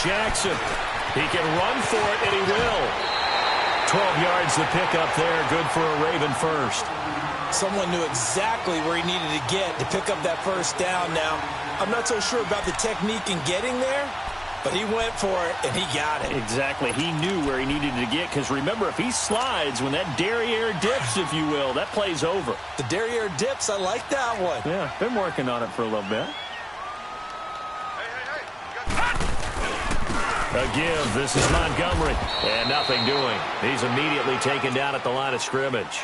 Jackson. He can run for it, and he will. 12 yards the pickup there. Good for a Raven first. Someone knew exactly where he needed to get to pick up that first down. Now, I'm not so sure about the technique in getting there, but he went for it, and he got it. Exactly. He knew where he needed to get, because remember, if he slides, when that derriere dips, if you will, that play's over. The derriere dips, I like that one. Yeah, been working on it for a little bit. A give. This is Montgomery. And nothing doing. He's immediately taken down at the line of scrimmage.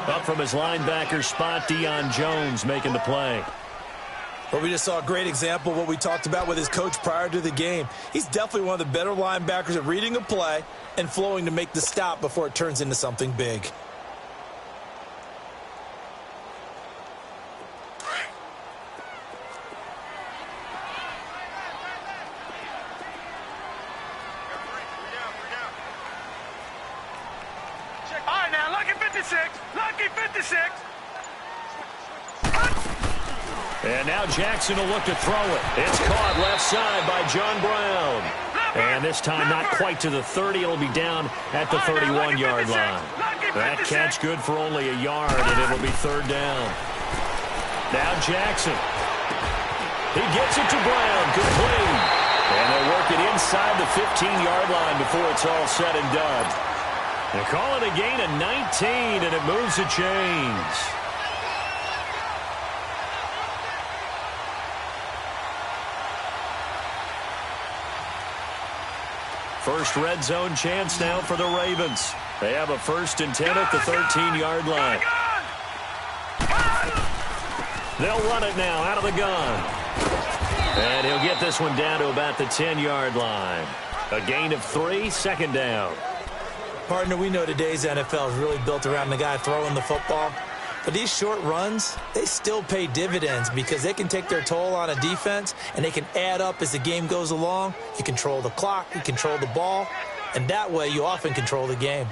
Up from his linebacker spot, Deion Jones making the play. Well, we just saw a great example of what we talked about with his coach prior to the game. He's definitely one of the better linebackers at reading a play and flowing to make the stop before it turns into something big. And now Jackson will look to throw it. It's caught left side by John Brown. And this time not quite to the 30. It'll be down at the 31-yard line. That catch good for only a yard, and it'll be third down. Now Jackson. He gets it to Brown. Complete. And they'll work it inside the 15-yard line before it's all said and done. They call it a gain of 19, and it moves the chains. First red zone chance now for the Ravens. They have a 1st and 10 at the 13-yard line. They'll run it now out of the gun. And he'll get this one down to about the 10-yard line. A gain of 3, second down. Partner, we know today's NFL is really built around the guy throwing the football. But these short runs, they still pay dividends because they can take their toll on a defense, and they can add up as the game goes along. You control the clock, you control the ball, and that way you often control the game.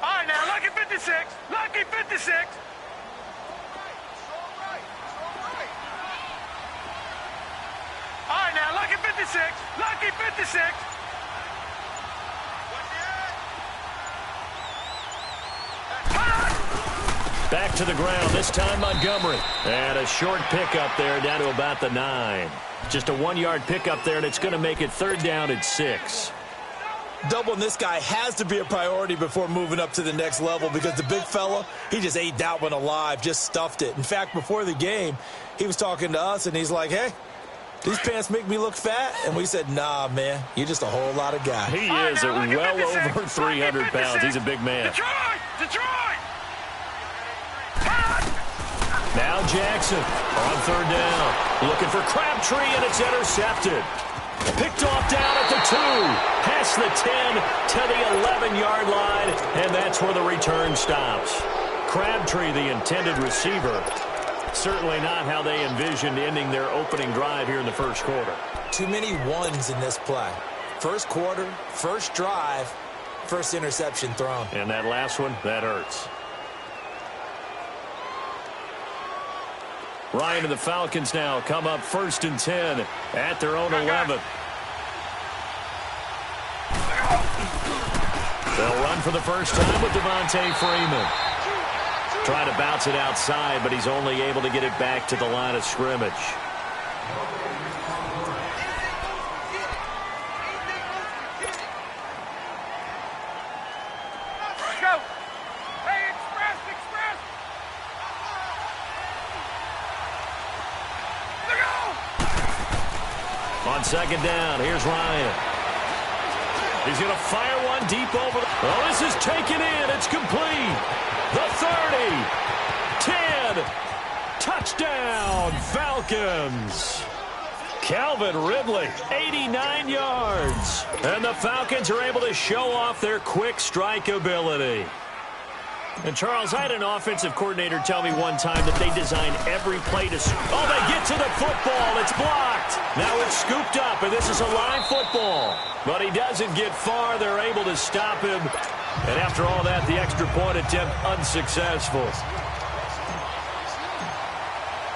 All right, now, lucky 56. Lucky 56. All right, now, lucky 56. Lucky 56. Back to the ground, this time Montgomery. And a short pickup there down to about the 9. Just a 1-yard pickup there, and it's going to make it third down at 6. Doubling this guy has to be a priority before moving up to the next level because the big fella, he just ate that one alive, just stuffed it. In fact, before the game, he was talking to us, and he's like, hey, these pants make me look fat? And we said, nah, man, you're just a whole lot of guy. He is at well over 300 pounds. He's a big man. Detroit! Now Jackson on third down. Looking for Crabtree, and it's intercepted. Picked off down at the 2. Past the 10 to the 11-yard line, and that's where the return stops. Crabtree, the intended receiver. Certainly not how they envisioned ending their opening drive here in the first quarter. Too many ones in this play. First quarter, first drive, first interception thrown. And that last one, that hurts. Ryan and the Falcons now come up 1st and 10 at their own 11. They'll run for the first time with Devontae Freeman. Trying to bounce it outside, but he's only able to get it back to the line of scrimmage. On second down, here's Ryan. He's going to fire one deep over. Oh, this is taken in. It's complete. The 30. 10. Touchdown, Falcons. Calvin Ridley, 89 yards. And the Falcons are able to show off their quick strike ability. And, Charles, I had an offensive coordinator tell me one time that they design every play to... Oh, they get to the football. It's blocked. Now it's scooped up, and this is a live football. But he doesn't get far. They're able to stop him. And after all that, the extra point attempt unsuccessful.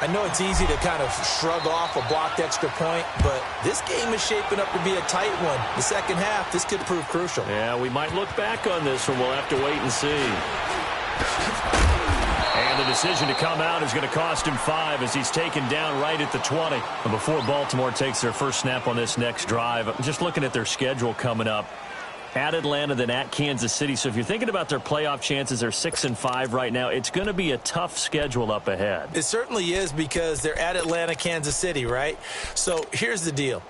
I know it's easy to kind of shrug off a blocked extra point, but this game is shaping up to be a tight one. The second half, this could prove crucial. Yeah, we might look back on this one. We'll have to wait and see. And the decision to come out is going to cost him 5 as he's taken down right at the 20. And before Baltimore takes their first snap on this next drive, I'm just looking at their schedule coming up. At Atlanta, then at Kansas City. So if you're thinking about their playoff chances, they're 6-5 right now. It's going to be a tough schedule up ahead. It certainly is because they're at Atlanta, Kansas City, right? So here's the deal.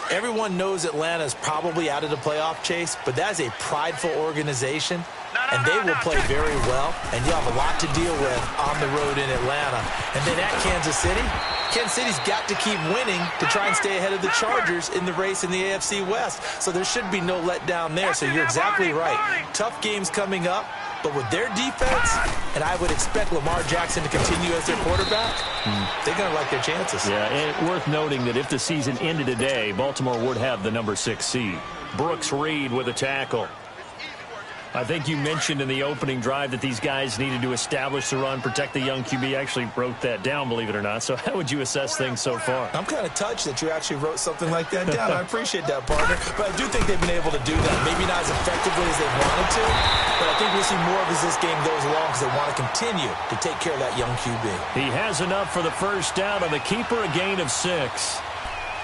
Everyone knows Atlanta is probably out of the playoff chase, but that's a prideful organization, and they will play very well, and you'll have a lot to deal with on the road in Atlanta. And then at Kansas City's got to keep winning to try and stay ahead of the Chargers in the race in the AFC West. So there should be no letdown there. So you're exactly right. Tough games coming up, but with their defense, and I would expect Lamar Jackson to continue as their quarterback, they're going to like their chances. Yeah, and worth noting that if the season ended today, Baltimore would have the number 6 seed. Brooks Reed with a tackle. I think you mentioned in the opening drive that these guys needed to establish the run, protect the young QB. I actually wrote that down, believe it or not. So how would you assess things so far? I'm kind of touched that you actually wrote something like that down. I appreciate that, partner. But I do think they've been able to do that. Maybe not as effectively as they wanted to, but I think we'll see more of as this game goes along because they want to continue to take care of that young QB. He has enough for the first down on the keeper, a gain of 6.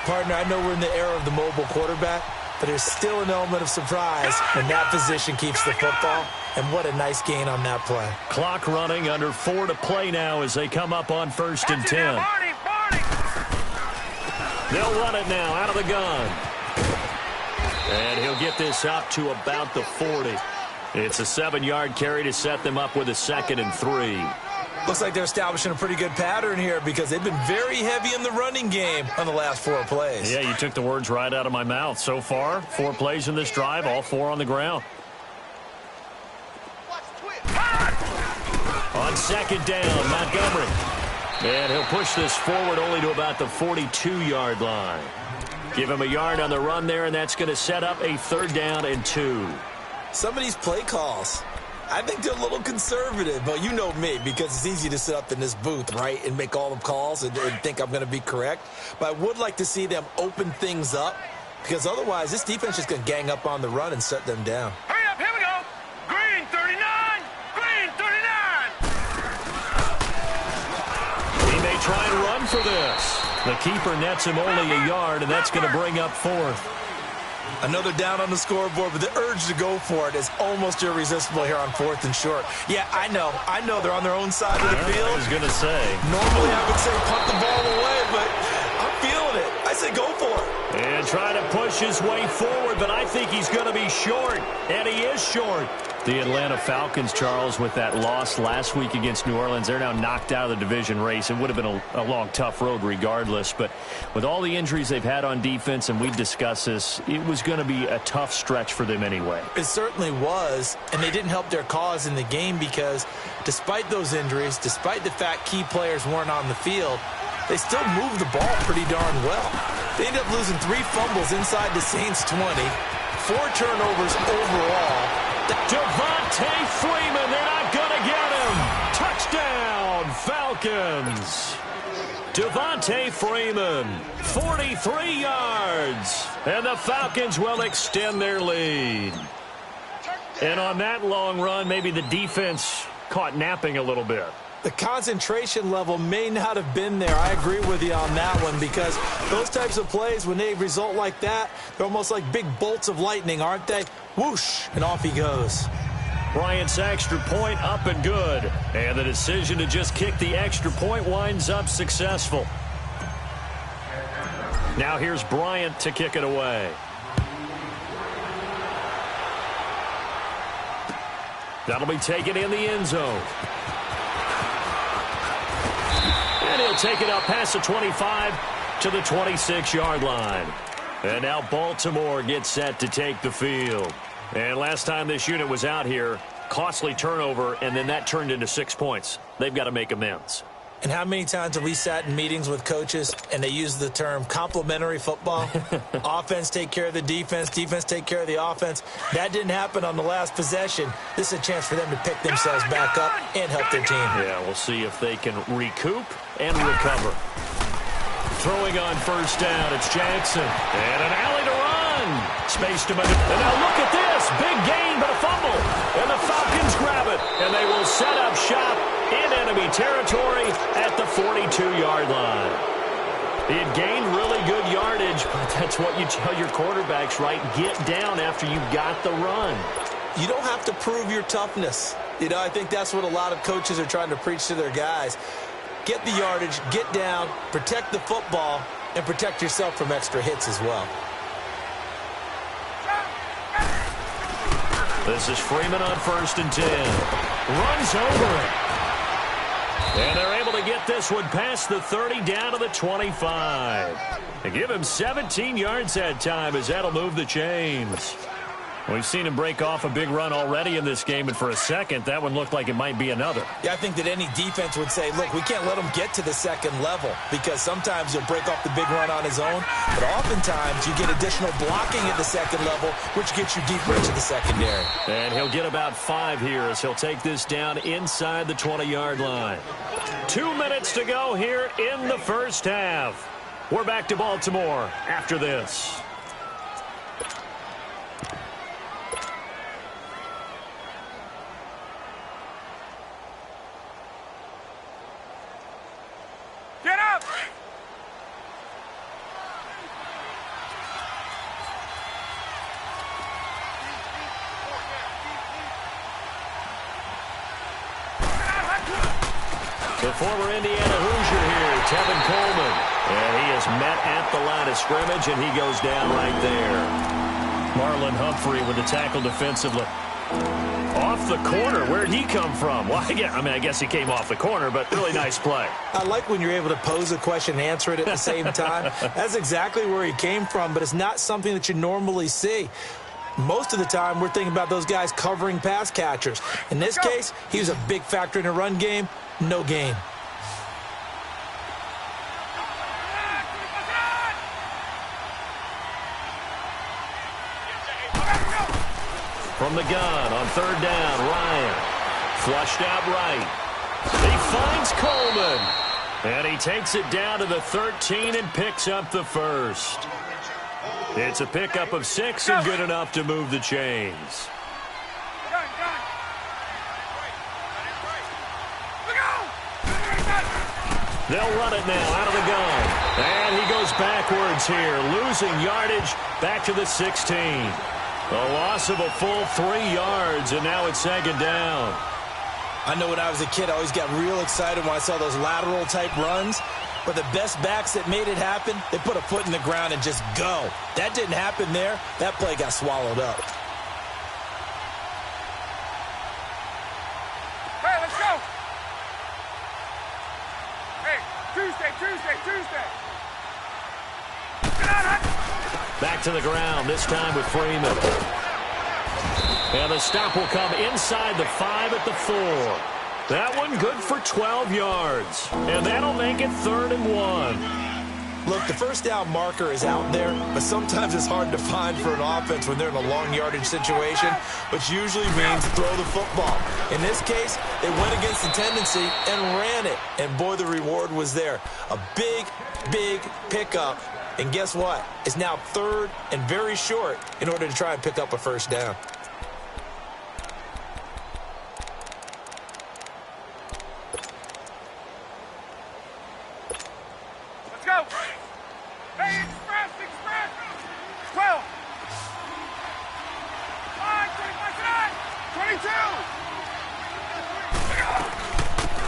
Partner, I know we're in the era of the mobile quarterback, but there's still an element of surprise when that position keeps the football. And what a nice gain on that play. Clock running, under 4 to play now as they come up on 1st and 10. They'll run it now out of the gun. And he'll get this up to about the 40. It's a 7-yard carry to set them up with a 2nd and 3. Looks like they're establishing a pretty good pattern here because they've been very heavy in the running game on the last 4 plays. Yeah, you took the words right out of my mouth. So far, 4 plays in this drive, all 4 on the ground. On 2nd down, Montgomery. And he'll push this forward only to about the 42-yard line. Give him a yard on the run there, and that's going to set up a 3rd down and 2. Some of these play calls, I think they're a little conservative, but you know me, because it's easy to sit up in this booth, right, and make all the calls and think I'm going to be correct. But I would like to see them open things up, because otherwise this defense is going to gang up on the run and shut them down. Hurry up, here we go. Green 39, green 39. He may try and run for this. The keeper nets him only a yard, and that's going to bring up 4th. Another down on the scoreboard, but the urge to go for it is almost irresistible here on 4th and short. Yeah, I know they're on their own side of the field. I was going to say. Normally I would say punt the ball away, but I'm feeling it. I say go for it. And trying to push his way forward, but I think he's going to be short, and he is short. The Atlanta Falcons, Charles, with that loss last week against New Orleans, they're now knocked out of the division race. It would have been a long, tough road regardless. But with all the injuries they've had on defense, and we've discussed this, it was going to be a tough stretch for them anyway. It certainly was, and they didn't help their cause in the game because despite those injuries, despite the fact key players weren't on the field, they still moved the ball pretty darn well. They ended up losing 3 fumbles inside the Saints' 20, 4 turnovers overall. Devontae Freeman, they're not going to get him. Touchdown, Falcons. Devontae Freeman, 43 yards. And the Falcons will extend their lead. And on that long run, maybe the defense caught napping a little bit. The concentration level may not have been there. I agree with you on that one because those types of plays, when they result like that, they're almost like big bolts of lightning, aren't they? Whoosh, and off he goes. Bryant's extra point up and good. And the decision to just kick the extra point winds up successful. Now here's Bryant to kick it away. That'll be taken in the end zone. And he'll take it up past the 25 to the 26-yard line. And now Baltimore gets set to take the field. And last time this unit was out here, costly turnover, and then that turned into 6 points. They've got to make amends. And how many times have we sat in meetings with coaches and they use the term complementary football? Offense take care of the defense, defense take care of the offense. That didn't happen on the last possession. This is a chance for them to pick themselves back up and help their team. Yeah, we'll see if they can recoup and recover. Throwing on first down, it's Jackson. And an alley to run. Space to make it. And now look at this. Big gain, but a fumble. And the Falcons grab it. And they will set up shop in enemy territory at the 42-yard line. It gained really good yardage, but that's what you tell your quarterbacks, right? Get down after you got the run. You don't have to prove your toughness. You know, I think that's what a lot of coaches are trying to preach to their guys. Get the yardage, get down, protect the football, and protect yourself from extra hits as well. This is Freeman on 1st and 10. Runs over it. And they're able to get this one past the 30 down to the 25. They give him 17 yards that time as that'll move the chains. We've seen him break off a big run already in this game, and for a second, that one looked like it might be another. Yeah, I think that any defense would say, look, we can't let him get to the second level because sometimes he'll break off the big run on his own, but oftentimes you get additional blocking at the second level, which gets you deeper into the secondary. And he'll get about 5 here as he'll take this down inside the 20-yard line. 2 minutes to go here in the first half. We're back to Baltimore after this. Get up! The former Indiana Hoosier here, Tevin Coleman. And he is met at the line of scrimmage, and he goes down right there. Marlon Humphrey with the tackle defensively. Off the corner. Where'd he come from? Well, I guess he came off the corner, but really nice play. I like when you're able to pose a question and answer it at the same time. That's exactly where he came from, but it's not something that you normally see. Most of the time, we're thinking about those guys covering pass catchers. In this case, he was a big factor in the run game. No gain. From the gun on 3rd down, Ryan. Flushed out right. He finds Coleman. And he takes it down to the 13 and picks up the first. It's a pickup of 6 and good enough to move the chains. They'll run it now out of the gun. And he goes backwards here, losing yardage back to the 16. A loss of a full 3 yards, and now it's 2nd down. I know when I was a kid, I always got real excited when I saw those lateral-type runs. But the best backs that made it happen, they put a foot in the ground and just go. That didn't happen there. That play got swallowed up. Hey, let's go! Hey, Tuesday! Get on, Hutch! Back to the ground, this time with Freeman. And the stop will come inside the 5 at the 4. That one good for 12 yards. And that'll make it 3rd and 1. Look, the first down marker is out there, but sometimes it's hard to find for an offense when they're in a long yardage situation, which usually means throw the football. In this case, they went against the tendency and ran it. And boy, the reward was there. A big, big pickup. And guess what? It's now 3rd and very short in order to try and pick up a first down. Let's go! Hey, express! 12! 5, 22!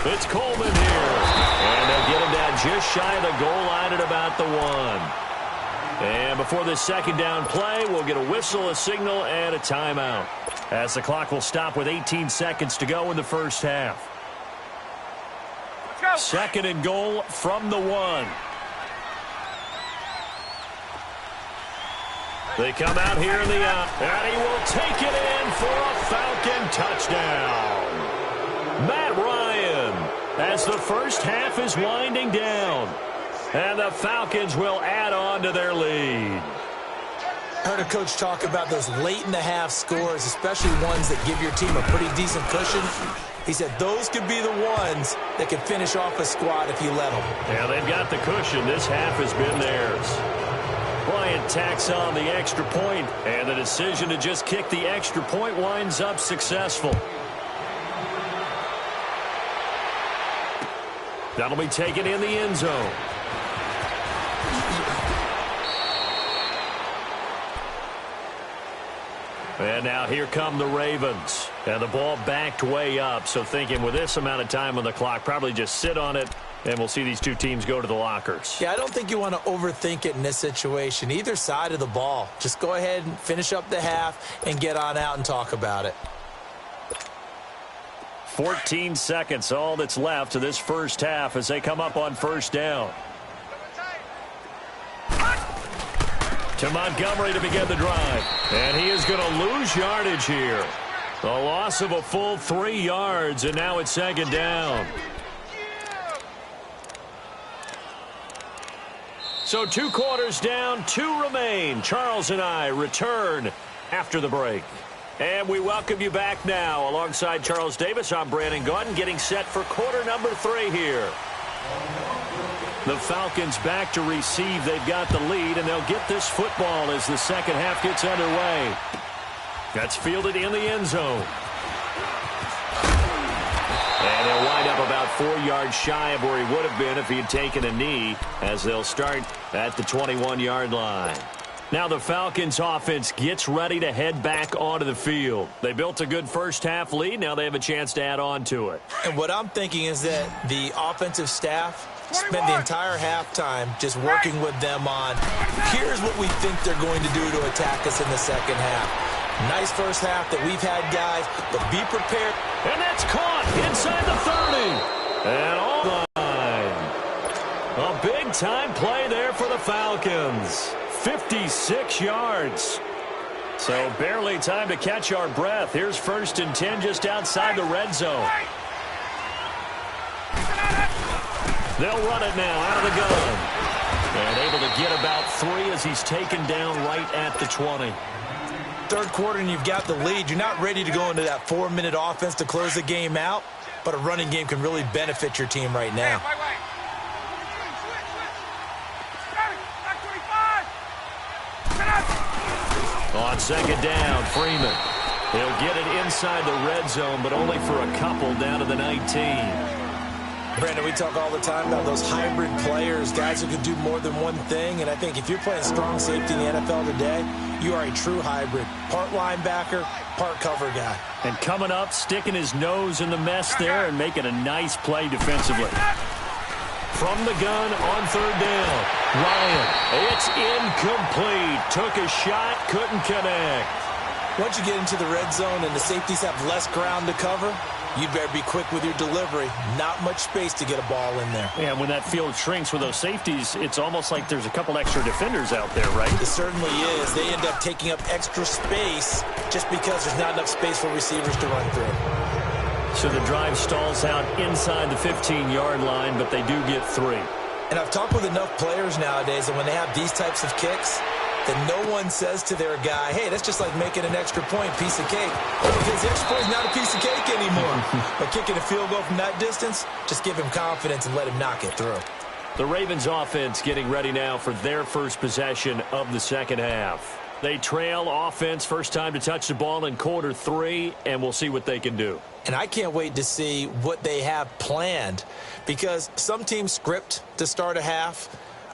It's Coleman here. And they'll get him down just shy of the goal line at about the 1. And before this 2nd down play, we'll get a whistle, a signal, and a timeout. As the clock will stop with 18 seconds to go in the first half. Let's go! 2nd and goal from the 1. They come out here in the out, and he will take it in for a Falcon touchdown. Matt Ryan as the first half is winding down. And the Falcons will add on to their lead. Heard a coach talk about those late-in-the-half scores, especially ones that give your team a pretty decent cushion. He said those could be the ones that can finish off a squad if you let them. Yeah, they've got the cushion. This half has been theirs. Bryant tacks on the extra point, and the decision to just kick the extra point winds up successful. That'll be taken in the end zone. And now here come the Ravens. And the ball backed way up. So thinking with this amount of time on the clock, probably just sit on it, and we'll see these two teams go to the lockers. Yeah, I don't think you want to overthink it in this situation. Either side of the ball. Just go ahead and finish up the half and get on out and talk about it. 14 seconds, all that's left of this first half as they come up on first down. To Montgomery to begin the drive. And he is going to lose yardage here. A loss of a full 3 yards, and now it's second down. So 2 quarters down, 2 remain. Charles and I return after the break. And we welcome you back now. Alongside Charles Davis, I'm Brandon Gaudin, getting set for quarter number 3 here. The Falcons back to receive. They've got the lead, and they'll get this football as the second half gets underway. That's fielded in the end zone. And they'll wind up about 4 yards shy of where he would have been if he had taken a knee, as they'll start at the 21-yard line. Now the Falcons offense gets ready to head back onto the field. They built a good first half lead. Now they have a chance to add on to it. And what I'm thinking is that the offensive staff spent the entire halftime just working with them on, here's what we think they're going to do to attack us in the second half. Nice first half that we've had, guys, but be prepared. And that's caught inside the 30. And all line. A big-time play there for the Falcons. 56 yards. So barely time to catch our breath. Here's 1st and 10 just outside the red zone. They'll run it now out of the gun. And able to get about 3 as he's taken down right at the 20. Third quarter and you've got the lead. You're not ready to go into that 4-minute offense to close the game out, but a running game can really benefit your team right now. On second down, Freeman. He'll get it inside the red zone, but only for a couple down to the 19. Brandon, we talk all the time about those hybrid players, guys who can do more than one thing, and I think if you're playing strong safety in the NFL today, you are a true hybrid. Part linebacker, part cover guy. And coming up, sticking his nose in the mess there and making a nice play defensively. From the gun on third down, Ryan. It's incomplete. Took a shot, couldn't connect. Once you get into the red zone and the safeties have less ground to cover, you better be quick with your delivery. Not much space to get a ball in there. Yeah, when that field shrinks with those safeties, it's almost like there's a couple extra defenders out there, right? It certainly is. They end up taking up extra space just because there's not enough space for receivers to run through. So the drive stalls out inside the 15-yard line, but they do get 3. And I've talked with enough players nowadays that when they have these types of kicks, that no one says to their guy, hey, that's just like making an extra point, piece of cake. Because the extra point is not a piece of cake anymore. But kicking a field goal from that distance, just give him confidence and let him knock it through. The Ravens offense getting ready now for their first possession of the second half. They trail offense, first time to touch the ball in quarter 3, and we'll see what they can do. And I can't wait to see what they have planned, because some teams script to start a half.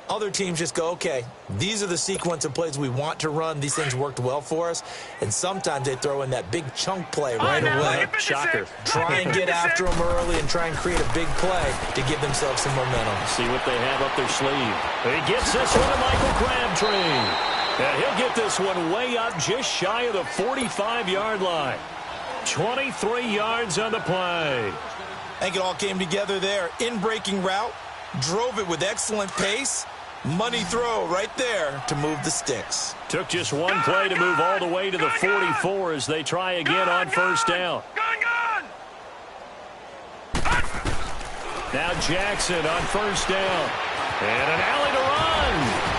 Other teams just go, okay, these are the sequence of plays we want to run. These things worked well for us. And sometimes they throw in that big chunk play right away. Shocker. Try and get after them early and try and create a big play to give themselves some momentum. See what they have up their sleeve. He gets this one to Michael Crabtree. And he'll get this one way up just shy of the 45-yard line. 23 yards on the play. I think it all came together there. In-breaking route, drove it with excellent pace. Money throw right there to move the sticks. Took just one play to move all the way to the 44 as they try again on first down. Now Jackson on first down. And an alley to run.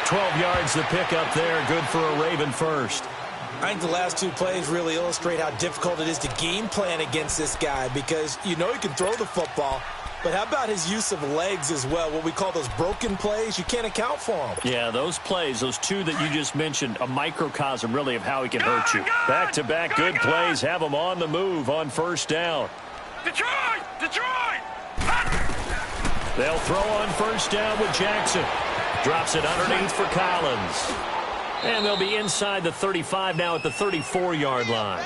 12 yards to pick up there. Good for a Raven first. I think the last two plays really illustrate how difficult it is to game plan against this guy because you know he can throw the football, but how about his use of legs as well? What we call those broken plays, you can't account for them. Yeah, those plays, those two that you just mentioned, a microcosm really of how he can hurt you. Back-to-back good plays have him on the move on first down. Detroit! Detroit! They'll throw on first down with Jackson. Drops it underneath for Collins. And they'll be inside the 35 now at the 34-yard line.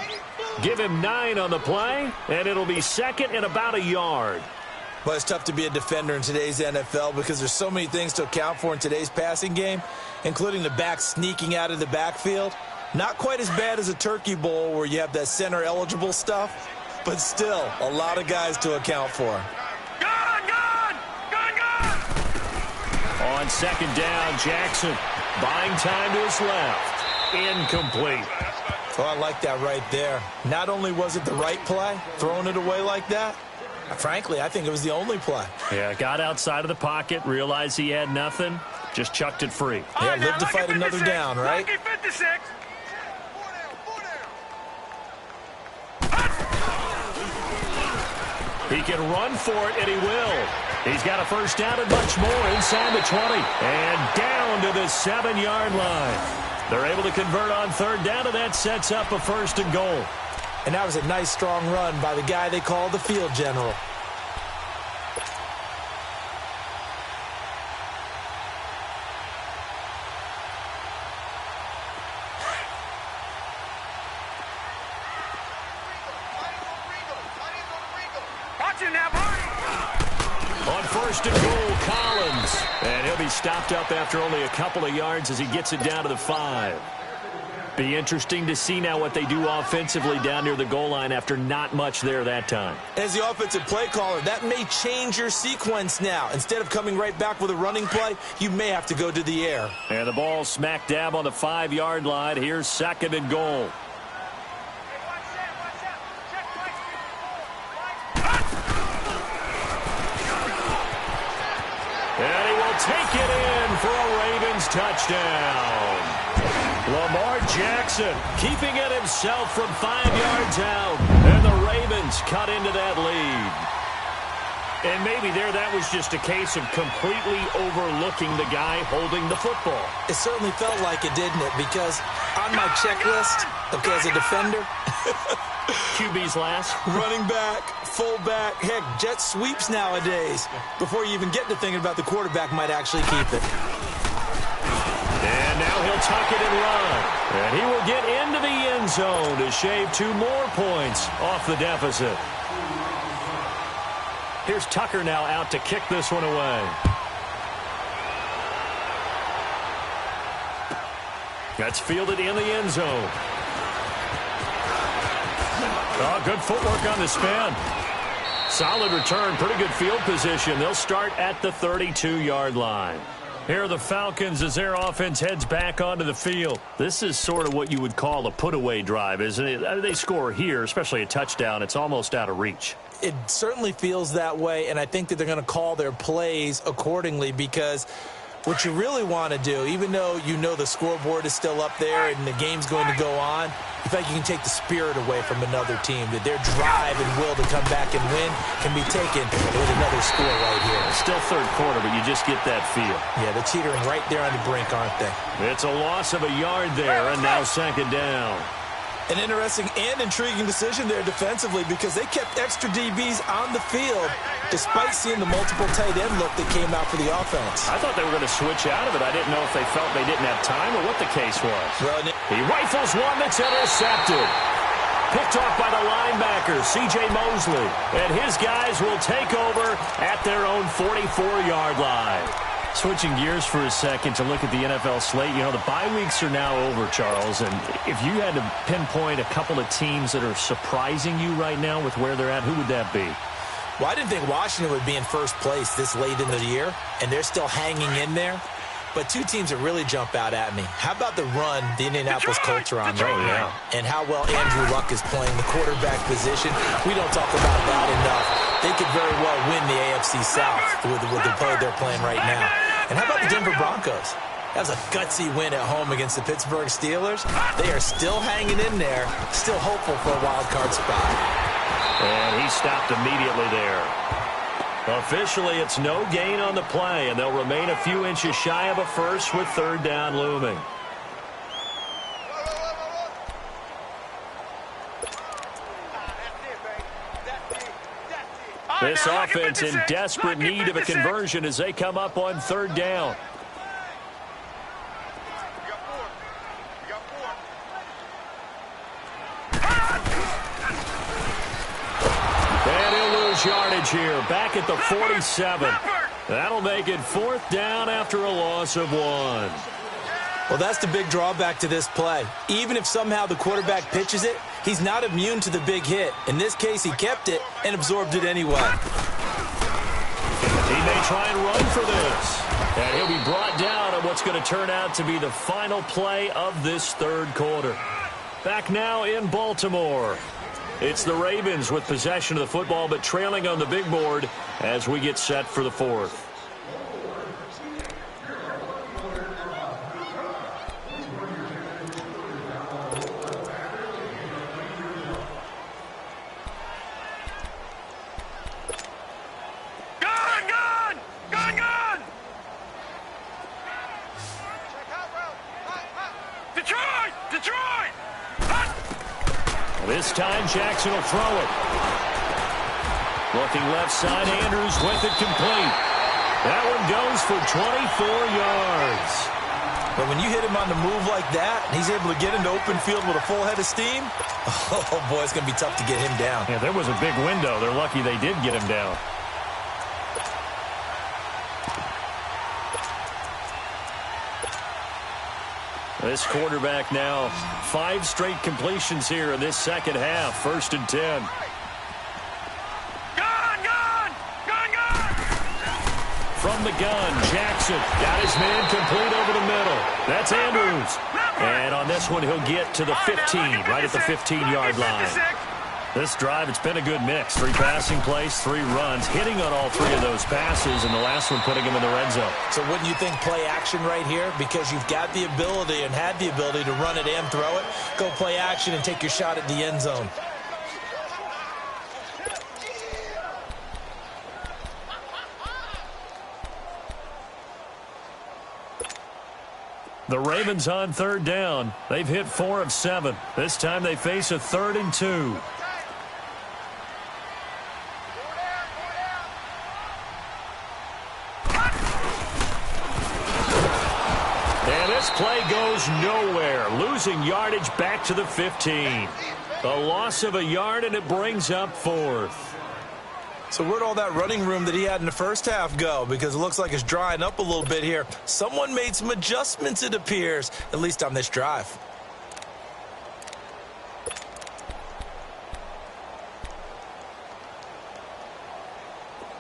Give him 9 on the play, and it'll be second and about a yard. Well, it's tough to be a defender in today's NFL because there's so many things to account for in today's passing game, including the back sneaking out of the backfield. Not quite as bad as a turkey bowl where you have that center-eligible stuff, but still a lot of guys to account for. On second down, Jackson buying time to his left. Incomplete. Oh, I like that right there. Not only was it the right play, throwing it away like that, frankly, I think it was the only play. Yeah, got outside of the pocket, realized he had nothing, just chucked it free. Yeah, live to fight another down, right? He can run for it, and he will. He's got a first down and much more inside the 20. And down to the 7-yard line. They're able to convert on third down, and that sets up a first and goal. And that was a nice, strong run by the guy they call the field general. On first and goal, Collins. And he'll be stopped up after only a couple of yards as he gets it down to the 5. Be interesting to see now what they do offensively down near the goal line after not much there that time. As the offensive play caller, that may change your sequence now. Instead of coming right back with a running play, you may have to go to the air. And the ball smack dab on the 5-yard line. Here's second and goal. And he will take it in for a Ravens touchdown. Lamar Jackson keeping it himself from 5 yards out. And the Ravens cut into that lead. And maybe that was just a case of completely overlooking the guy holding the football. It certainly felt like it, didn't it? Because on my checklist, okay, as a defender, QB's last. Running back, fullback, heck, jet sweeps nowadays. Before you even get to thinking about the quarterback might actually keep it. And now he'll tuck it and run. And he will get into the end zone to shave 2 more points off the deficit. Here's Tucker now out to kick this one away. That's fielded in the end zone. Oh, good footwork on the spin. Solid return, pretty good field position. They'll start at the 32-yard line. Here are the Falcons as their offense heads back onto the field. This is sort of what you would call a put-away drive, isn't it? They score here, especially a touchdown. It's almost out of reach. It certainly feels that way, and I think that they're going to call their plays accordingly because what you really want to do, even though you know the scoreboard is still up there and the game's going to go on, you feel like you can take the spirit away from another team, that their drive and will to come back and win can be taken with another score right here. Still third quarter, but you just get that feel. Yeah, they're teetering right there on the brink, aren't they? It's a loss of a yard there, and now second down. An interesting and intriguing decision there defensively because they kept extra DBs on the field despite seeing the multiple tight end look that came out for the offense. I thought they were going to switch out of it. I didn't know if they felt they didn't have time or what the case was. Well, he rifles one that's intercepted. Picked off by the linebacker, C.J. Mosley. And his guys will take over at their own 44-yard line. Switching gears for a second to look at the NFL slate. You know, the bye weeks are now over, Charles. And if you had to pinpoint a couple of teams that are surprising you right now with where they're at, who would that be? Well, I didn't think Washington would be in first place this late in the year, and they're still hanging in there. But 2 teams that really jump out at me. How about the run the Indianapolis Colts are on right now? And how well Andrew Luck is playing the quarterback position. We don't talk about that enough. they could very well win the AFC South with the play they're playing right now. And how about the Denver Broncos? That was a gutsy win at home against the Pittsburgh Steelers. They are still hanging in there, still hopeful for a wild card spot. And he stopped immediately there. Officially, it's no gain on the play, and they'll remain a few inches shy of a first with third down looming. This offense in desperate need of a conversion as they come up on third down. And he'll lose yardage here, back at the 47. That'll make it fourth down after a loss of 1. Well, that's the big drawback to this play. Even if somehow the quarterback pitches it, he's not immune to the big hit. In this case, he kept it and absorbed it anyway. He may try and run for this. And he'll be brought down at what's going to turn out to be the final play of this third quarter. Back now in Baltimore. It's the Ravens with possession of the football, but trailing on the big board as we get set for the fourth. This time, Jackson will throw it. Looking left side, Andrews with it complete. That one goes for 24 yards. But when you hit him on the move like that, and he's able to get into open field with a full head of steam, oh, boy, it's going to be tough to get him down. Yeah, there was a big window. They're lucky they did get him down. This quarterback now, 5 straight completions here in this second half. 1st and 10. From the gun, Jackson got his man complete over the middle. That's Andrews. And on this one, he'll get to the 15, right at the 15-yard line. This drive, it's been a good mix. 3 passing plays, 3 runs, hitting on all 3 of those passes, and the last one putting him in the red zone. So wouldn't you think play action right here? Because you've got the ability and had the ability to run it and throw it. Go play action and take your shot at the end zone. The Ravens on third down. They've hit 4 of 7. This time they face a 3rd and 2. And this play goes nowhere. Losing yardage back to the 15. A loss of a yard, and it brings up 4th. So where'd all that running room that he had in the first half go? Because it looks like it's drying up a little bit here. Someone made some adjustments, it appears, at least on this drive.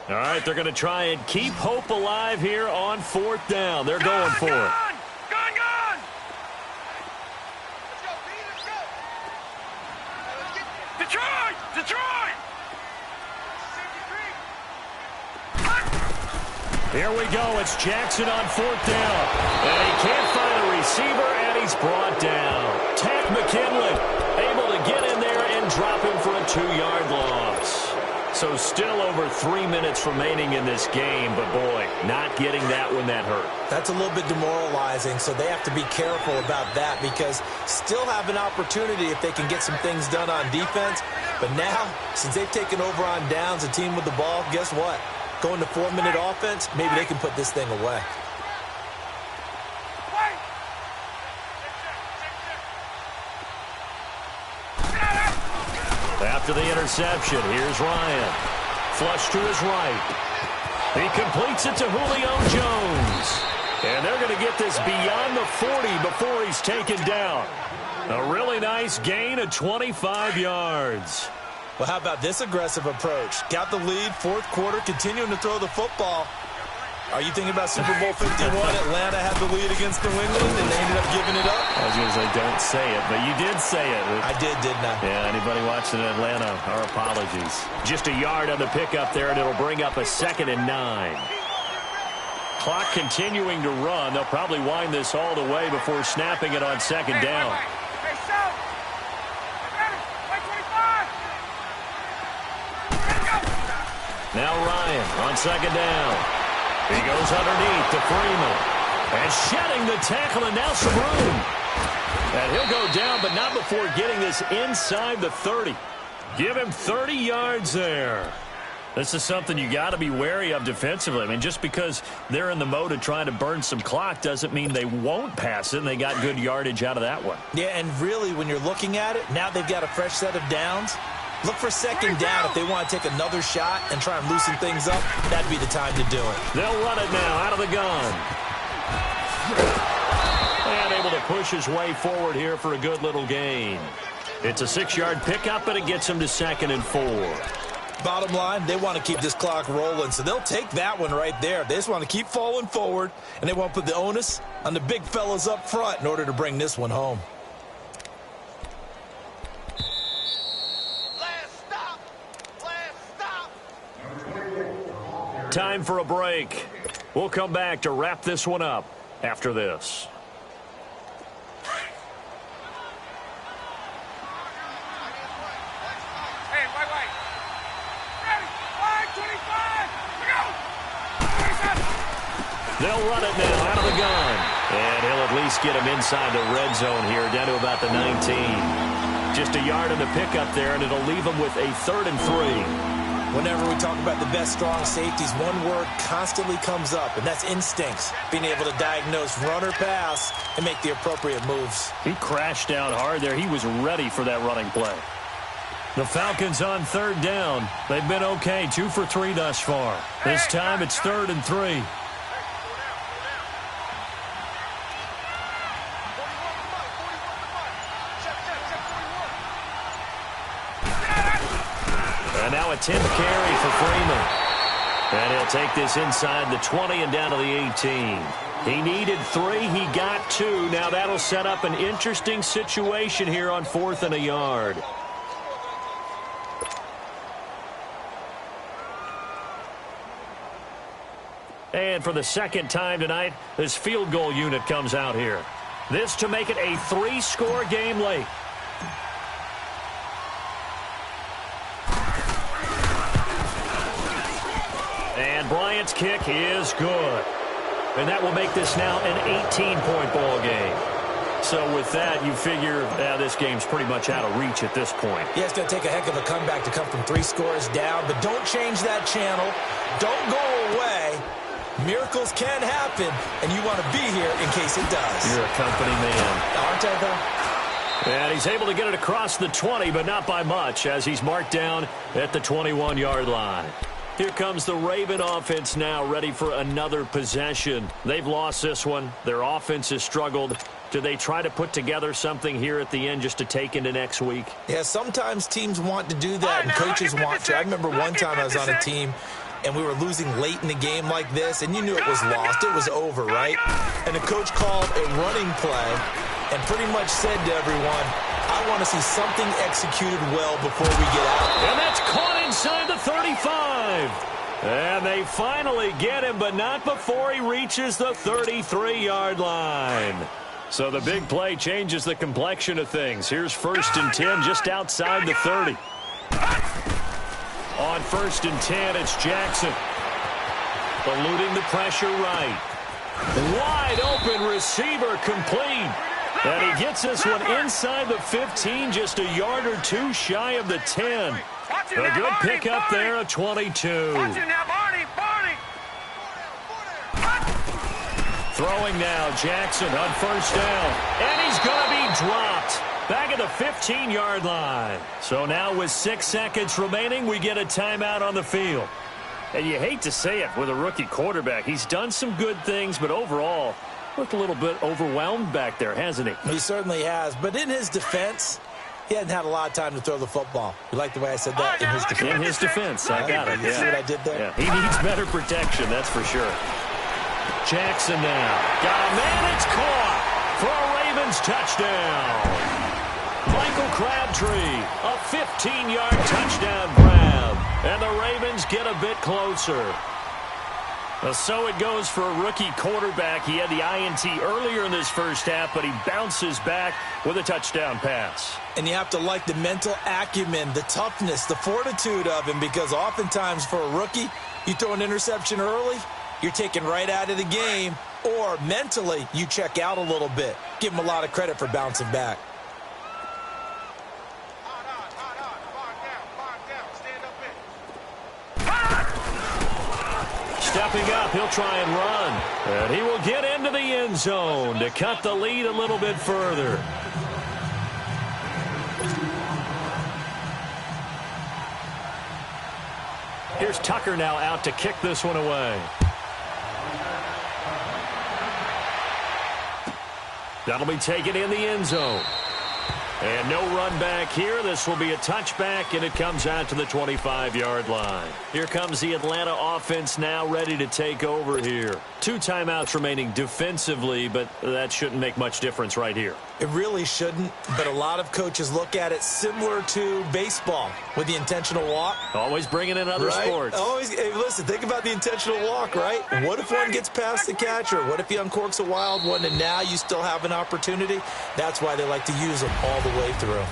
All right, they're going to try and keep hope alive here on 4th down. They're going for it. Here we go. It's Jackson on 4th down. And he can't find a receiver, and he's brought down. Tack McKinley able to get in there and drop him for a 2-yard loss. So still over 3 minutes remaining in this game, but boy, not getting that one that hurt. That's a little bit demoralizing, so they have to be careful about that because still have an opportunity if they can get some things done on defense. But now, since they've taken over on downs, a team with the ball, guess what? Going to 4-minute offense, maybe they can put this thing away. After the interception, here's Ryan. Flush to his right. He completes it to Julio Jones. And they're going to get this beyond the 40 before he's taken down. A really nice gain of 25 yards. Well, how about this aggressive approach? Got the lead, 4th quarter, continuing to throw the football. Are you thinking about Super Bowl 51? Atlanta had the lead against New England, and they ended up giving it up? I was going to say, don't say it, but you did say it. I did, didn't I? Yeah, anybody watching in Atlanta, our apologies. Just a yard on the pickup there, and it'll bring up a 2nd and 9. Clock continuing to run. They'll probably wind this all the way before snapping it on 2nd down. Now Ryan on 2nd down. He goes underneath to Freeman. And shedding the tackle, and now some room. And he'll go down, but not before getting this inside the 30. Give him 30 yards there. This is something you got to be wary of defensively. I mean, just because they're in the mode of trying to burn some clock doesn't mean they won't pass it, and they got good yardage out of that one. Yeah, and really, when you're looking at it, now they've got a fresh set of downs. Look for 2nd down if they want to take another shot and try and loosen things up. That'd be the time to do it. They'll run it now out of the gun. And able to push his way forward here for a good little gain. It's a 6-yard pickup, and it gets him to 2nd and 4. Bottom line, they want to keep this clock rolling, so they'll take that one right there. They just want to keep falling forward, and they want to put the onus on the big fellas up front in order to bring this one home. Time for a break. We'll come back to wrap this one up after this. Hey, wait. Ready? 5:25. Go! They'll run it now out of the gun. And he'll at least get him inside the red zone here, down to about the 19. Just a yard in the pickup there, and it'll leave him with a 3rd and 3. Whenever we talk about the best strong safeties, one word constantly comes up, and that's instincts. Being able to diagnose run or pass and make the appropriate moves. He crashed down hard there. He was ready for that running play. The Falcons on 3rd down. They've been okay, 2 for 3 thus far. This time it's 3rd and 3. And now a 10th carry for Freeman. And he'll take this inside the 20 and down to the 18. He needed 3. He got 2. Now that'll set up an interesting situation here on 4th and a yard. And for the 2nd time tonight, this field goal unit comes out here. This to make it a 3-score game late. And Bryant's kick is good. And that will make this now an 18-point ball game. So with that, you figure this game's pretty much out of reach at this point. Yeah, it's going to take a heck of a comeback to come from 3 scores down, but don't change that channel. Don't go away. Miracles can happen, and you want to be here in case it does. You're a company man. Aren't I, though? And he's able to get it across the 20, but not by much, as he's marked down at the 21-yard line. Here comes the Raven offense now, ready for another possession. They've lost this one. Their offense has struggled. Do they try to put together something here at the end just to take into next week? Yeah, sometimes teams want to do that, and coaches want to. I remember one time I was on a team, and we were losing late in the game like this, and you knew it was lost. It was over, right? And the coach called a running play and pretty much said to everyone, I want to see something executed well before we get out. And that's caught inside the 35. And they finally get him, but not before he reaches the 33-yard line. So the big play changes the complexion of things. Here's 1st and 10 just outside the 30. On 1st and 10, it's Jackson. Eluding the pressure right. Wide open receiver complete. And he gets this one inside the 15, just a yard or 2 shy of the 10. A good pickup there of 22. Throwing now, Jackson on 1st down. And he's going to be dropped. Back at the 15-yard line. So now with 6 seconds remaining, we get a timeout on the field. And you hate to say it with a rookie quarterback. He's done some good things, but overall, looked a little bit overwhelmed back there, hasn't he? He certainly has. But in his defense, he hasn't had a lot of time to throw the football. You like the way I said that? In his defense. In his defense. I got it. You see what I did there? Yeah. He needs better protection, that's for sure. Jackson now. Got a man. It's caught for a Ravens touchdown. Michael Crabtree, a 15-yard touchdown grab. And the Ravens get a bit closer. So it goes for a rookie quarterback. He had the INT earlier in this first half, but he bounces back with a touchdown pass. And you have to like the mental acumen, the toughness, the fortitude of him, because oftentimes for a rookie, you throw an interception early, you're taken right out of the game, or mentally you check out a little bit. Give him a lot of credit for bouncing back. Stepping up, he'll try and run. And he will get into the end zone to cut the lead a little bit further. Here's Tucker now out to kick this one away. That'll be taken in the end zone. And no run back here. This will be a touchback, and it comes out to the 25-yard line. Here comes the Atlanta offense now ready to take over here. 2 timeouts remaining defensively, but that shouldn't make much difference right here. It really shouldn't, but a lot of coaches look at it similar to baseball with the intentional walk. Always bringing in other sports. Always, hey, listen, think about the intentional walk, right? What if one gets past the catcher? What if he uncorks a wild one and now you still have an opportunity? That's why they like to use them all the way through.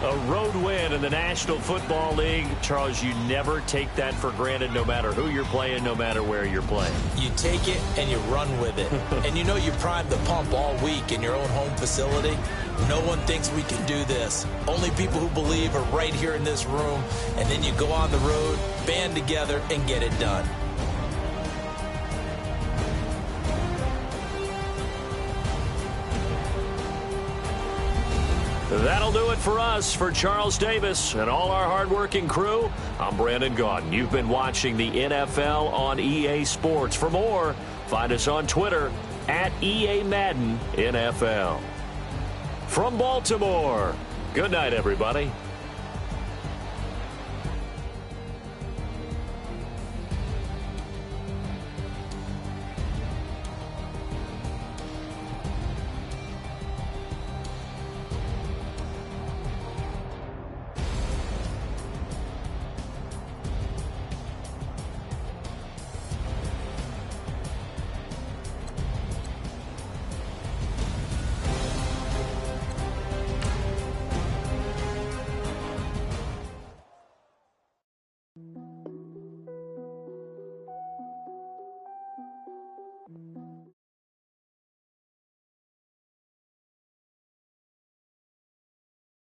A road win in the National Football League. Charles, you never take that for granted, no matter who you're playing, no matter where you're playing. You take it and you run with it. And you know you primed the pump all week in your own home facility. No one thinks we can do this. Only people who believe are right here in this room. And then you go on the road, band together, and get it done. That'll do it for us. For Charles Davis and all our hardworking crew, I'm Brandon Gaudin. You've been watching the NFL on EA Sports. For more, find us on Twitter at EA Madden NFL. From Baltimore, good night, everybody.